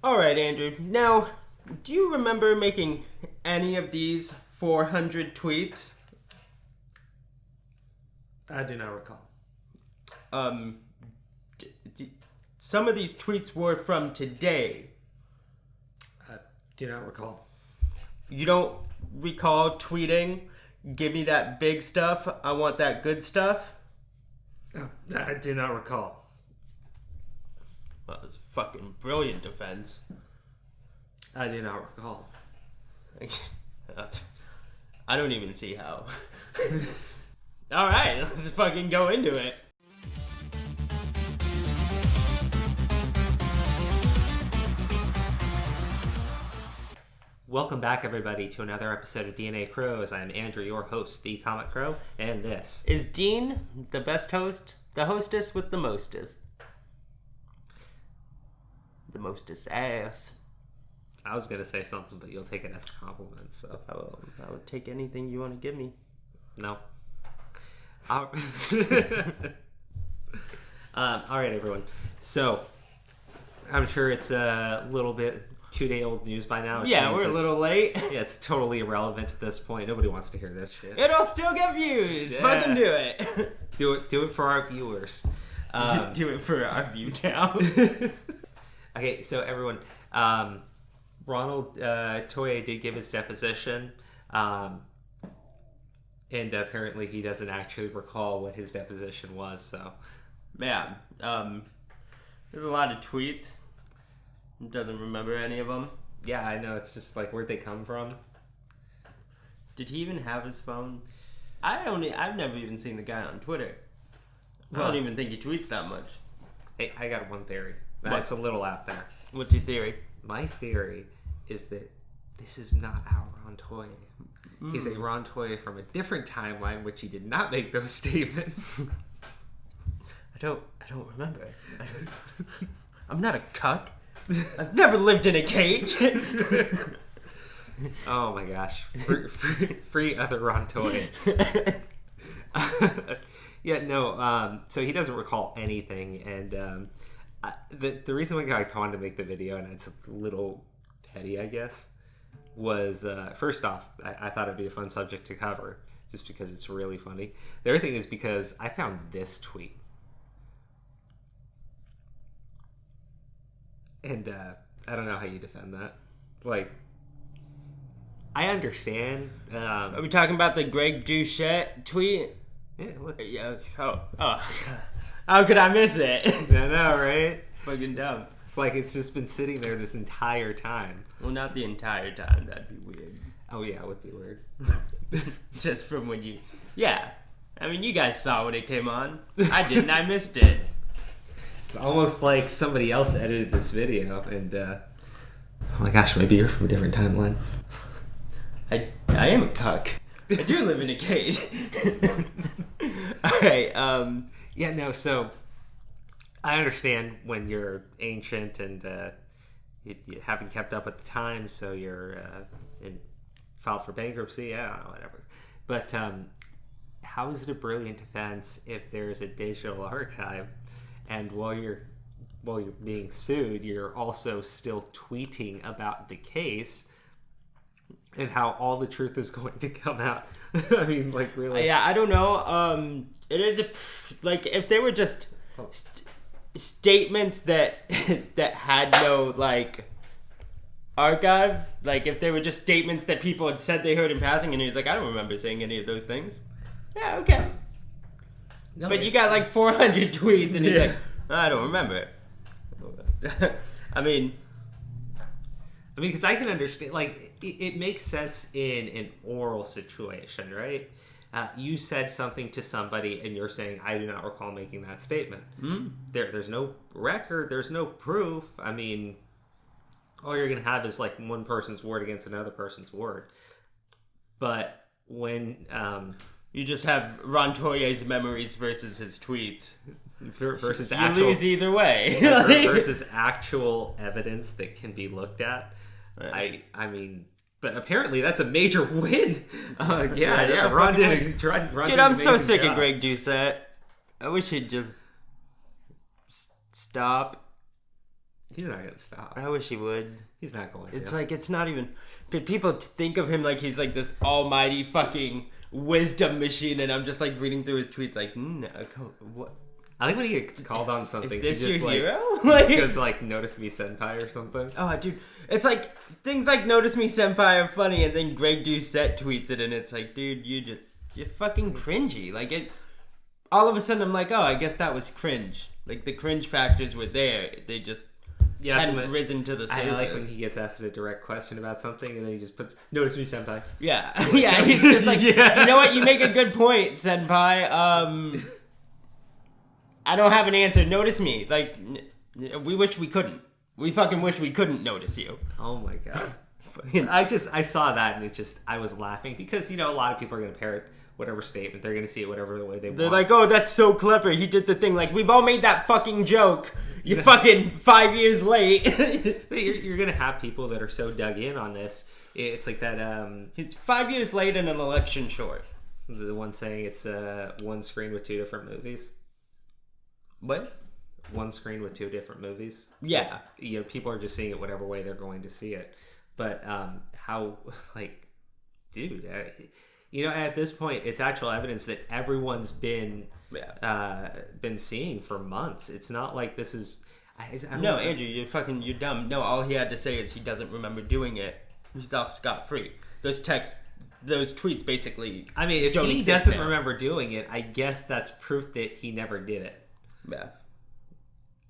Alright, Andrew. Now, do you remember making any of these 400 tweets? I do not recall. Some of these tweets were from today. I do not recall. You don't recall tweeting, "Give me that big stuff, I want that good stuff"? Oh, I do not recall. Well, that's a fucking brilliant defense. I do not recall. I don't even see how. Alright, let's fucking go into it. Welcome back, everybody, to another episode of DNA Crows. I'm Andrew, your host, the ComicCrowe, and this is Dean, the best host, the hostess with the mostest. The mostest ass. I was gonna say something, but you'll take it as a compliment, so I would take anything you want to give me. No. All right, everyone. So, I'm sure it's a little bit 2-day-old news by now. Yeah, we're a little late. Yeah, it's totally irrelevant at this point. Nobody wants to hear this shit. It'll still get views. Yeah. Fucking do it. Do it for our viewers. Do it for our view count. Okay, so everyone, Ronald Toye did give his deposition, and apparently he doesn't actually recall what his deposition was, so. Yeah, there's a lot of tweets. He doesn't remember any of them. Yeah, I know, it's just like, where'd they come from? Did he even have his phone? I've never even seen the guy on Twitter. I don't even think he tweets that much. Hey, I got one theory. What? That's a little out there. What's your theory? My theory is that this is not our Ron Toye. He's a Ron Toye from a different timeline, which he did not make those statements. I don't remember. I'm not a cuck. I've never lived in a cage. Oh my gosh. Free other Ron Toye. Yeah, no, so he doesn't recall anything, and the reason why I wanted to make the video, and it's a little petty, I guess, was, first off, I thought it'd be a fun subject to cover, just because it's really funny. The other thing is because I found this tweet. And I don't know how you defend that. Like, I understand. Are we talking about the Greg Doucette tweet? Yeah, look. Yeah. Oh. How could I miss it? I know, right? Fucking dumb. It's like it's just been sitting there this entire time. Well, not the entire time. That'd be weird. Oh, yeah, it would be weird. Just from when you... Yeah. I mean, you guys saw when it came on. I didn't. I missed it. It's almost like somebody else edited this video, and, oh my gosh, maybe you're from a different timeline. I am a cuck. I do live in a cage. Alright, yeah, no, so I understand when you're ancient and you haven't kept up with the times, so you're filed for bankruptcy, yeah, whatever. But how is it a brilliant defense if there's a digital archive, and while you're being sued, you're also still tweeting about the case and how all the truth is going to come out? I mean, like, really? Yeah, I don't know. It is like, if they were just statements that that had no, like, archive, like, if they were just statements that people had said they heard in passing, and he was like, I don't remember saying any of those things. Yeah, okay. No, but you got like 400 tweets, and he's like, I don't remember. I mean, because I can understand, like, it makes sense in an oral situation, right? You said something to somebody, and you're saying, I do not recall making that statement. There's no record, there's no proof. I mean, all you're going to have is, like, one person's word against another person's word. But when... you just have Ron Toye's memories versus his tweets. Versus you lose either way. Versus actual evidence that can be looked at. Right. I mean, but apparently that's a major win. Yeah. Ron did. Dude, I'm so sick of Greg Doucette. I wish he'd just stop. He's not gonna stop. I wish he would. He's not going to. It's like, it's not even... But people think of him like he's like this almighty fucking wisdom machine, and I'm just like reading through his tweets like, no, what? I think when he gets called on something, Is this he just your like, hero? He just goes like, notice me senpai or something. Oh, dude. It's like, things like notice me senpai are funny, and then Greg Doucette tweets it, and it's like, dude, you're fucking cringy. Like, it... All of a sudden, I'm like, oh, I guess that was cringe. Like, the cringe factors were there. They just... Yeah, hadn't risen to the surface. I like when he gets asked a direct question about something and then he just puts, notice me, senpai. Yeah. Yeah, he's just like, you know what, you make a good point, senpai. I don't have an answer. Notice me. Like, we wish we couldn't. We fucking wish we couldn't notice you. Oh my god. I saw that and I was laughing because, you know, a lot of people are going to parrot whatever statement. They're going to see it whatever way they want. They're like, oh, that's so clever. He did the thing. Like, we've all made that fucking joke. You're fucking 5 years late. You're going to have people that are so dug in on this. It's like that... He's 5 years late and an election short. The one saying it's one screen with two different movies. What? One screen with two different movies. Yeah. You know, people are just seeing it whatever way they're going to see it. But how... Like, dude... you know, at this point, it's actual evidence that everyone's been seeing for months. It's not like this is... I don't know. Andrew, you're dumb. No, all he had to say is he doesn't remember doing it. He's off scot-free. Those tweets basically... I mean, if he doesn't remember doing it, I guess that's proof that he never did it. Yeah.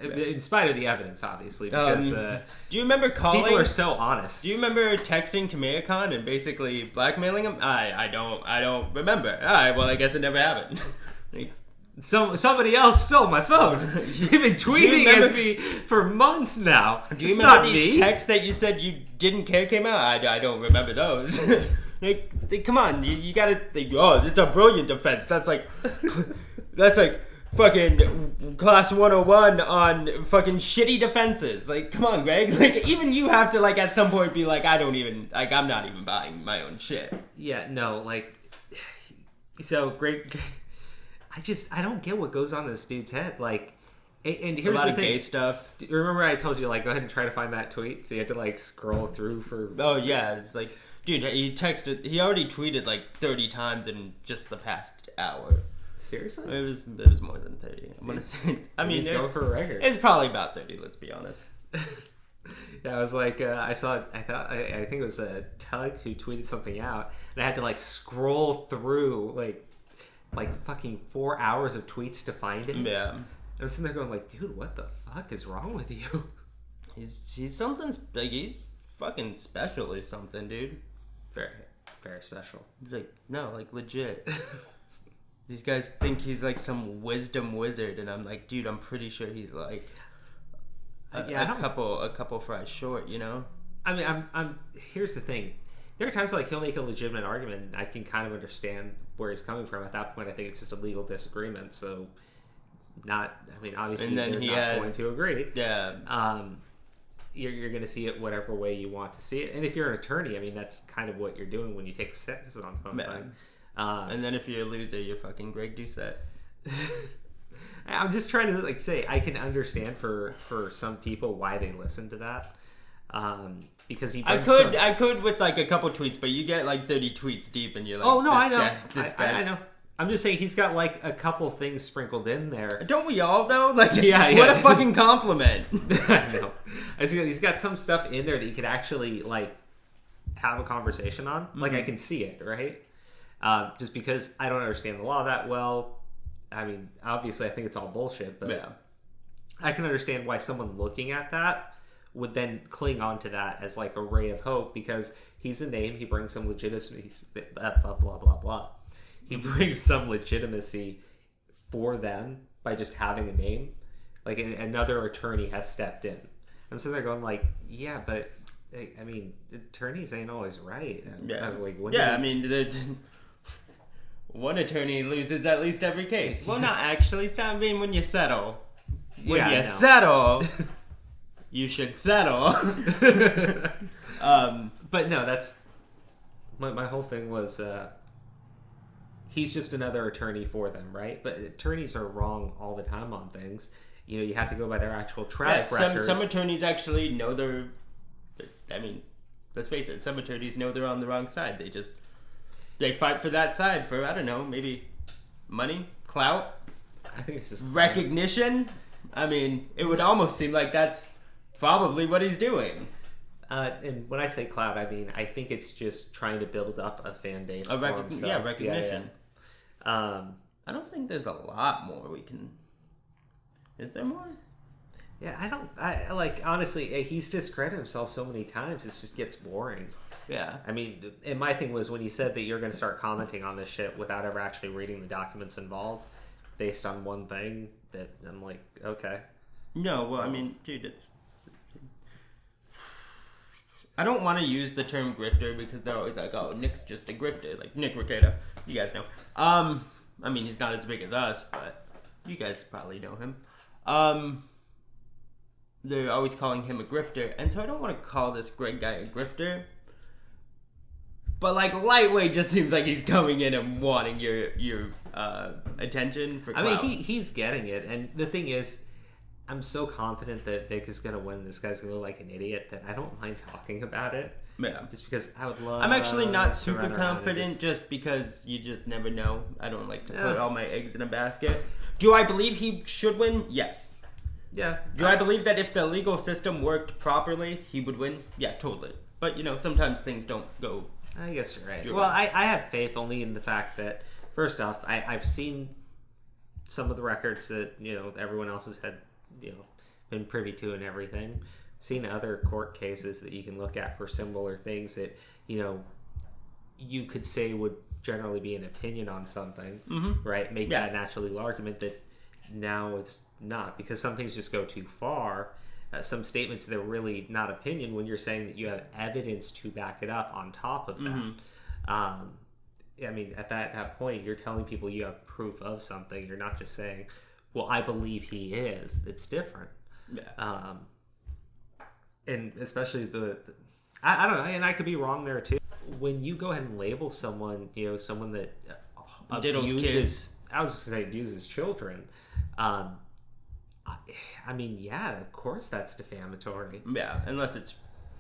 In spite of the evidence, obviously, because do you remember calling? People are so honest. Do you remember texting Kamea-Khan and basically blackmailing him? I don't remember. All right, well, I guess it never happened. Somebody else stole my phone. You've been tweeting at me for months now. Do you remember these texts that you said you didn't care came out? I don't remember those. Come on, you gotta think. Oh, it's a brilliant defense. That's like fucking class 101 on fucking shitty defenses. Like, come on, Greg. Like, even you have to, like, at some point be like, I'm not even buying my own shit. Yeah, no, like, so Greg, I don't get what goes on in this dude's head. Like, and here's a lot the of thing. Gay stuff. Remember I told you, like, go ahead and try to find that tweet? So you had to, like, scroll through for... Oh, yeah. It's like, dude, he already tweeted, like, 30 times in just the past hour. Seriously? It was more than 30. I'm gonna say. I mean, he's going for a record. It's probably about 30. Let's be honest. Yeah, I was like, I think it was Tug who tweeted something out, and I had to like scroll through like fucking 4 hours of tweets to find it. Yeah. I was sitting there going like, dude, what the fuck is wrong with you? He's something like he's fucking special or something, dude. Very, very special. He's like, no, like legit. These guys think he's like some wisdom wizard, and I'm like, dude, I'm pretty sure he's like a couple fries short, you know? I mean, I'm. Here's the thing. There are times where, like, he'll make a legitimate argument, and I can kind of understand where he's coming from. At that point, I think it's just a legal disagreement, so obviously and then you're not going to agree. Yeah. You're going to see it whatever way you want to see it. And if you're an attorney, I mean, that's kind of what you're doing when you take a sentence on something. And then if you're a loser, you're fucking Greg Doucette. I'm just trying to like say I can understand for some people why they listen to that. Because he I could with like a couple tweets, but you get like 30 tweets deep and you're like, oh no, I know. I know. I'm just saying he's got like a couple things sprinkled in there. Don't we all though? Like, yeah. What a fucking compliment. I know. He's got some stuff in there that you could actually like have a conversation on. Mm-hmm. Like I can see it, right? Just because I don't understand the law that well. I mean, obviously I think it's all bullshit, but yeah. I can understand why someone looking at that would then cling on to that as like a ray of hope because he's a name, he brings some legitimacy, blah, blah, blah, blah, blah. He brings some legitimacy for them by just having a name. Like another attorney has stepped in. I'm sitting there going like, yeah, but I mean, attorneys ain't always right. Yeah, I mean, one attorney loses at least every case. Well, not actually. I mean, when you settle, settle, you should settle. But no, that's my whole thing was. He's just another attorney for them, right? But attorneys are wrong all the time on things. you have to go by their actual track record. Some attorneys actually know let's face it, some attorneys know they're on the wrong side. They fight for that side for, I don't know, maybe money, clout, I think it's just recognition. I mean, it would almost seem like that's probably what he's doing. And when I say clout, I mean, I think it's just trying to build up a fan base. Recognition. Yeah. I don't think there's a lot more we can... Is there more? Yeah, honestly, he's discredited himself so many times, it just gets boring. Yeah. I mean, and my thing was when he said that you're going to start commenting on this shit without ever actually reading the documents involved based on one thing, that I'm like, okay. No, well, I mean, dude, I don't want to use the term grifter because they're always like, oh, Nick's just a grifter. Like, Nick Ricada. You guys know. I mean, he's not as big as us, but you guys probably know him. They're always calling him a grifter, and so I don't want to call this Greg guy a grifter. But like Lightweight just seems like he's coming in and wanting your attention for clout. I mean, he's getting it, and the thing is, I'm so confident that Vic is gonna win. This guy's gonna look like an idiot that I don't mind talking about it. Yeah. Just because I would love. I'm actually not to super run around confident, and just because you just never know. I don't like to put all my eggs in a basket. Do I believe he should win? Yes. Yeah. Do I believe that if the legal system worked properly, he would win? Yeah, totally. But sometimes things don't go. I guess you're right. Well, I have faith only in the fact that, first off, I've seen some of the records that everyone else has had been privy to and everything. I've seen other court cases that you can look at for similar things that you could say would generally be an opinion on something, right? Make that natural legal argument that now it's not, because some things just go too far. Some statements that are really not opinion when you're saying that you have evidence to back it up on top of that. I mean, at that point, you're telling people you have proof of something. You're not just saying, well, I believe he is. It's different. Yeah. And especially I don't know, and I could be wrong there too. When you go ahead and label someone, someone that abuses, I was going to say abuses children, I mean, yeah, of course that's defamatory. Yeah, unless it's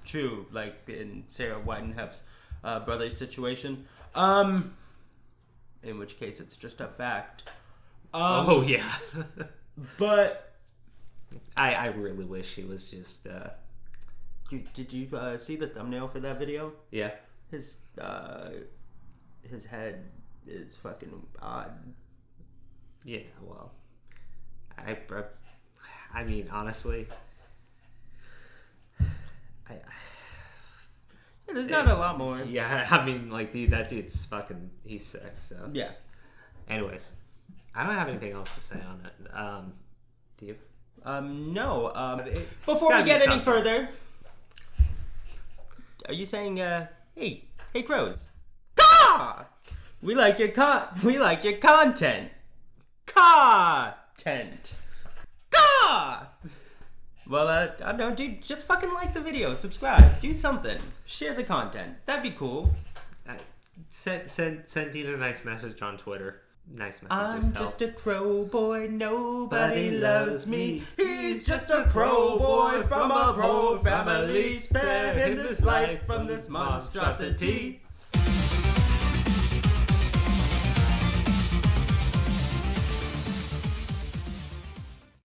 true, like in Sarah Whitenheff's brother's situation. In which case it's just a fact. Oh, yeah. But I really wish he was just... Did you see the thumbnail for that video? Yeah. His head is fucking odd. Yeah, well... I mean, honestly... there's not a lot more. Yeah, I mean, like, dude, that dude's fucking... He's sick, so... Yeah. Anyways, I don't have anything else to say on it. Do you? No. Before we get any further... Are you saying, hey, crows? Caw! We like your content. Content. Caw! Well, I don't know, dude. Just fucking like the video, subscribe, do something, share the content. That'd be cool. Send Dean a nice message on Twitter. Nice message. I'm just a crow boy, nobody loves me. He's just a crow boy from a crow family, spared in this life from this monstrosity.